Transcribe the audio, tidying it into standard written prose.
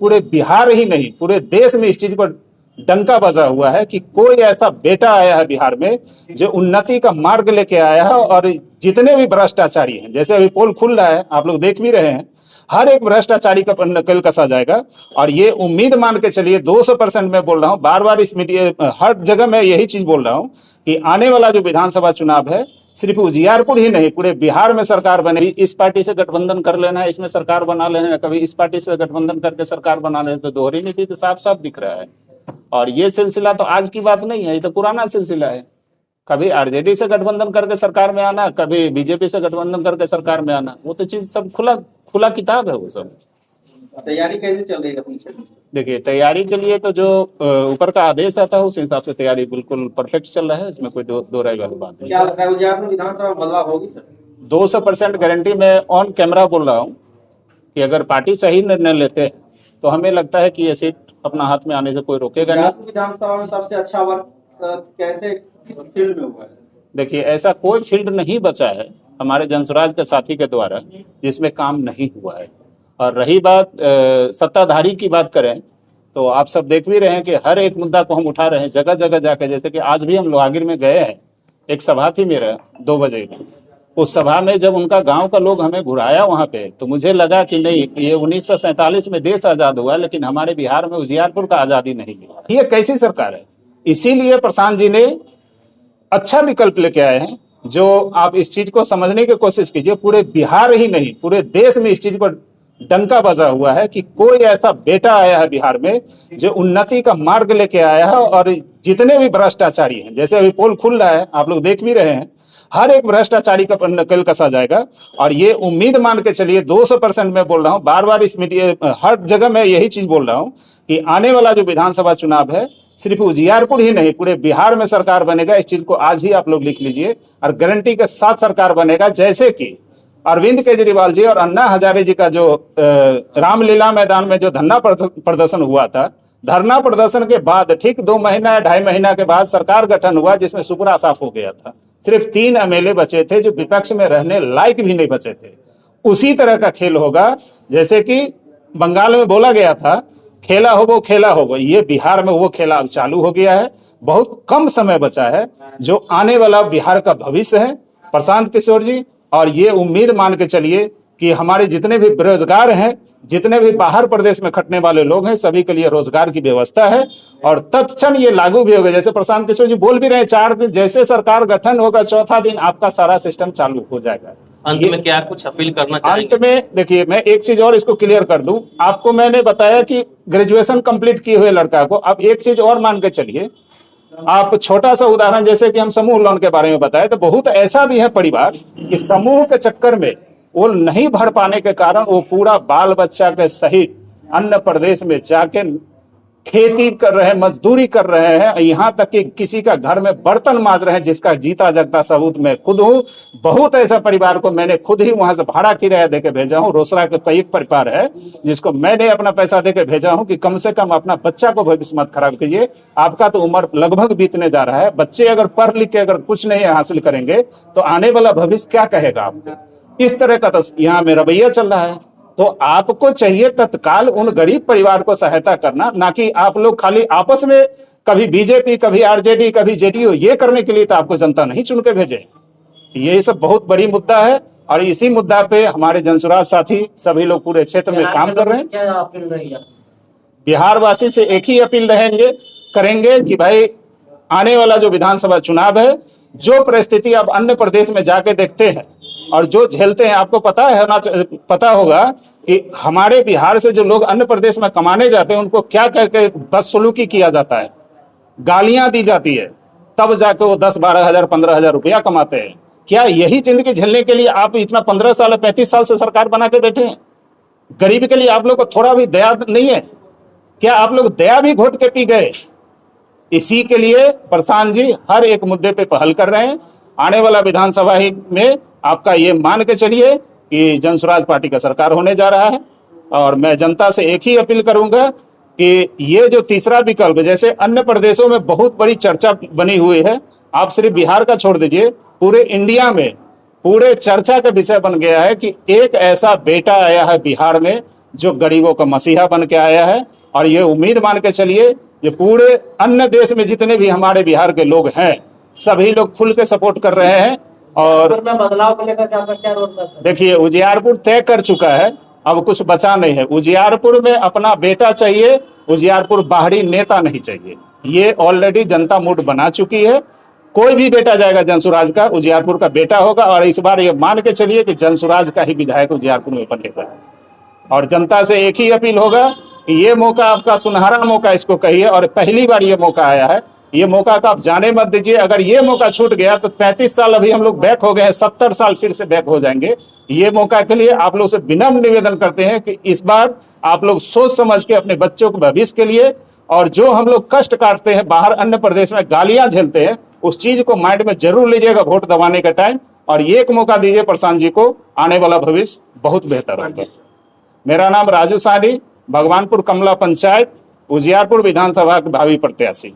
पूरे बिहार ही नहीं पूरे देश में इस चीज पर डंका बजा हुआ है कि कोई ऐसा बेटा आया है बिहार में जो उन्नति का मार्ग लेके आया है। और जितने भी भ्रष्टाचारी हैं, जैसे अभी पोल खुल रहा है, आप लोग देख भी रहे हैं, हर एक भ्रष्टाचारी का नकल कसा जाएगा। और ये उम्मीद मान के चलिए 200% मैं बोल रहा हूं, बार बार इस मीडिया हर जगह मैं यही चीज बोल रहा हूं कि आने वाला जो विधानसभा चुनाव है, सिर्फ उजियारपुर ही नहीं पूरे बिहार में सरकार बनेगी। इस पार्टी से गठबंधन कर लेना है, इसमें सरकार बना लेना है, कभी इस पार्टी से गठबंधन करके सरकार बना लेना, तो दोहरी नीति तो साफ साफ दिख रहा है। और ये सिलसिला तो आज की बात नहीं है, ये तो पुराना सिलसिला है। कभी आरजेडी से गठबंधन करके सरकार में आना, कभी बीजेपी से गठबंधन करके सरकार में आना, वो तो चीज सब खुला किताब है वो सब। तैयारी कैसे चल रही है अपनी? देखिए, तैयारी के लिए तो जो ऊपर का आदेश आता है उस हिसाब से तैयारी बिल्कुल परफेक्ट चल रहा है, इसमें कोई दो राय वाली बात नहीं। क्या लगता है उजियारपुर विधानसभा बदलाव होगी सर? 200% गारंटी मैं ऑन कैमरा बोल रहा हूँ कि अगर पार्टी सही निर्णय लेते हैं तो हमें लगता है कि ये सीट अपना हाथ में आने से कोई रोकेगा नहीं। विधानसभा में सबसे अच्छा वर्क कैसे किस फील्ड में हुआ है? देखिए, ऐसा कोई फील्ड नहीं बचा है हमारे जनसुराज के साथी के द्वारा जिसमें काम नहीं हुआ है। और रही बात सत्ताधारी की बात करें तो आप सब देख भी रहे हैं कि हर एक मुद्दा को हम उठा रहे हैं जगह जगह जाकर। जैसे कि आज भी हम लोहागिर में गए हैं, एक सभा थी मेरा 2 बजे में। उस सभा में जब उनका गांव का लोग हमें घुराया वहां पे, तो मुझे लगा कि नहीं, ये 1947 में देश आजाद हुआ, लेकिन हमारे बिहार में उजियारपुर का आजादी नहीं मिला। ये कैसी सरकार है? इसीलिए प्रशांत जी ने अच्छा विकल्प लेके आए हैं, जो आप इस चीज को समझने की कोशिश कीजिए। पूरे बिहार ही नहीं पूरे देश में इस चीज पर डंका बजा हुआ है कि कोई ऐसा बेटा आया है बिहार में जो उन्नति का मार्ग लेके आया है। और जितने भी भ्रष्टाचारी हैं, जैसे अभी पोल खुल रहा है, आप लोग देख भी रहे हैं, हर एक भ्रष्टाचारी का नकल कसा जाएगा। और ये उम्मीद मान के चलिए 200% मैं बोल रहा हूँ, बार बार इस मीडिया हर जगह मैं यही चीज बोल रहा हूँ कि आने वाला जो विधानसभा चुनाव है, सिर्फ उजियारपुर ही नहीं पूरे बिहार में सरकार बनेगा। इस चीज को आज ही आप लोग लिख लीजिए, और गारंटी के साथ सरकार बनेगा। जैसे कि अरविंद केजरीवाल जी और अन्ना हजारे जी का जो रामलीला मैदान में जो धरना प्रदर्शन हुआ था, धरना प्रदर्शन के बाद ठीक 2 महीना या 2.5 महीना के बाद सरकार गठन हुआ, जिसमें सुपड़ा साफ हो गया था। सिर्फ 3 एमएलए बचे थे जो विपक्ष में रहने लायक भी नहीं बचे थे। उसी तरह का खेल होगा जैसे कि बंगाल में बोला गया था, खेला हो वो खेला हो वो। ये बिहार में वो खेला अब चालू हो गया है। बहुत कम समय बचा है, जो आने वाला बिहार का भविष्य है प्रशांत किशोर जी। और ये उम्मीद मान के चलिए कि हमारे जितने भी बेरोजगार हैं, जितने भी बाहर प्रदेश में खटने वाले लोग हैं, सभी के लिए रोजगार की व्यवस्था है। और तत्क्षण ये लागू भी होगा। जैसे प्रशांत किशोर जी बोल भी रहे हैं, 4 दिन जैसे सरकार गठन होगा, चौथा दिन आपका सारा सिस्टम चालू हो जाएगा। अंत में क्या कुछ अपील करना चाहेंगे? अंत में देखिए, मैं एक चीज और इसको क्लियर कर दूं। आपको मैंने बताया कि ग्रेजुएशन कंप्लीट किए हुए लड़का को, अब एक चीज और मान के चलिए, आप छोटा सा उदाहरण जैसे कि हम समूह लोन के बारे में बताए, तो बहुत ऐसा भी है परिवार कि समूह के चक्कर में वो नहीं भर पाने के कारण वो पूरा बाल बच्चा के सहित अन्य प्रदेश में जाके खेती कर रहे हैं, मजदूरी कर रहे हैं, यहाँ तक कि किसी का घर में बर्तन मांज रहे हैं, जिसका जीता जगता सबूत मैं खुद हूँ। बहुत ऐसा परिवार को मैंने खुद ही वहां से भाड़ा किराया देके भेजा हूँ। रोसड़ा के कई परिवार है जिसको मैंने अपना पैसा देके भेजा हूँ कि कम से कम अपना बच्चा को भविष्य मत खराब कीजिए। आपका तो उम्र लगभग बीतने जा रहा है, बच्चे अगर पढ़ लिख के अगर कुछ नहीं हासिल करेंगे तो आने वाला भविष्य क्या कहेगा आपको? इस तरह का तो यहाँ में रवैया चल रहा है। तो आपको चाहिए तत्काल उन गरीब परिवार को सहायता करना, ना कि आप लोग खाली आपस में कभी बीजेपी, कभी आरजेडी, कभी जेडीयू, ये करने के लिए तो आपको जनता नहीं चुन के भेजे। तो ये सब बहुत बड़ी मुद्दा है, और इसी मुद्दा पे हमारे जनसुराज साथी सभी लोग पूरे क्षेत्र में काम कर रहे हैं। क्या अपील रही है? बिहार वासी से एक ही अपील करेंगे कि भाई आने वाला जो विधानसभा चुनाव है, जो परिस्थिति आप अन्य प्रदेश में जाके देखते हैं और जो झेलते हैं, आपको पता होगा कि हमारे बिहार से जो लोग अन्य प्रदेश में कमाने जाते हैं उनको क्या कह के बदसलूकी किया जाता है, गालियां दी जाती है, तब जाके वो 10-12 हजार 15 हजार रुपया कमाते हैं। क्या यही जिंदगी झेलने के लिए आप इतना 15 साल 35 साल से सरकार बना के बैठे हैं? गरीब के लिए आप लोग को थोड़ा भी दया नहीं है क्या? आप लोग दया भी घोट के पी गए? इसी के लिए प्रशांत जी हर एक मुद्दे पे पहल कर रहे हैं। आने वाला विधानसभा में आपका ये मान के चलिए कि जनसुराज पार्टी का सरकार होने जा रहा है। और मैं जनता से एक ही अपील करूंगा कि ये जो तीसरा विकल्प, जैसे अन्य प्रदेशों में बहुत बड़ी चर्चा बनी हुई है, आप सिर्फ बिहार का छोड़ दीजिए, पूरे इंडिया में पूरे चर्चा का विषय बन गया है कि एक ऐसा बेटा आया है बिहार में जो गरीबों का मसीहा बन के आया है। और ये उम्मीद मान के चलिए ये पूरे अन्य देश में जितने भी हमारे बिहार के लोग हैं सभी लोग खुल के सपोर्ट कर रहे हैं। और बदलाव को लेकर क्या रोड देखिए उजियारपुर तय कर चुका है, अब कुछ बचा नहीं है। उजियारपुर में अपना बेटा चाहिए, उजियारपुर बाहरी नेता नहीं चाहिए। ये ऑलरेडी जनता मूड बना चुकी है। कोई भी बेटा जाएगा जनसुराज का उजियारपुर का बेटा होगा। और इस बार ये मान के चलिए कि जनसुराज का ही विधायक उजियारपुर में बनेगा। और जनता से एक ही अपील होगा कि ये मौका आपका सुनहरा मौका इसको कहिए, और पहली बार ये मौका आया है, ये मौका का आप जाने मत दीजिए। अगर ये मौका छूट गया तो 35 साल अभी हम लोग बैक हो गए हैं, 70 साल फिर से बैक हो जाएंगे। ये मौका के लिए आप लोग से विनम्र निवेदन करते हैं कि इस बार आप लोग सोच समझ के अपने बच्चों के भविष्य के लिए, और जो हम लोग कष्ट काटते हैं बाहर अन्य प्रदेश में गालियां झेलते हैं, उस चीज को माइंड में जरूर लीजिएगा वोट दबाने का टाइम। और ये एक मौका दीजिए प्रशांत जी को, आने वाला भविष्य बहुत बेहतर होगा। मेरा नाम राजू साहनी, भगवानपुर कमला पंचायत, उजियारपुर विधानसभा के भावी प्रत्याशी।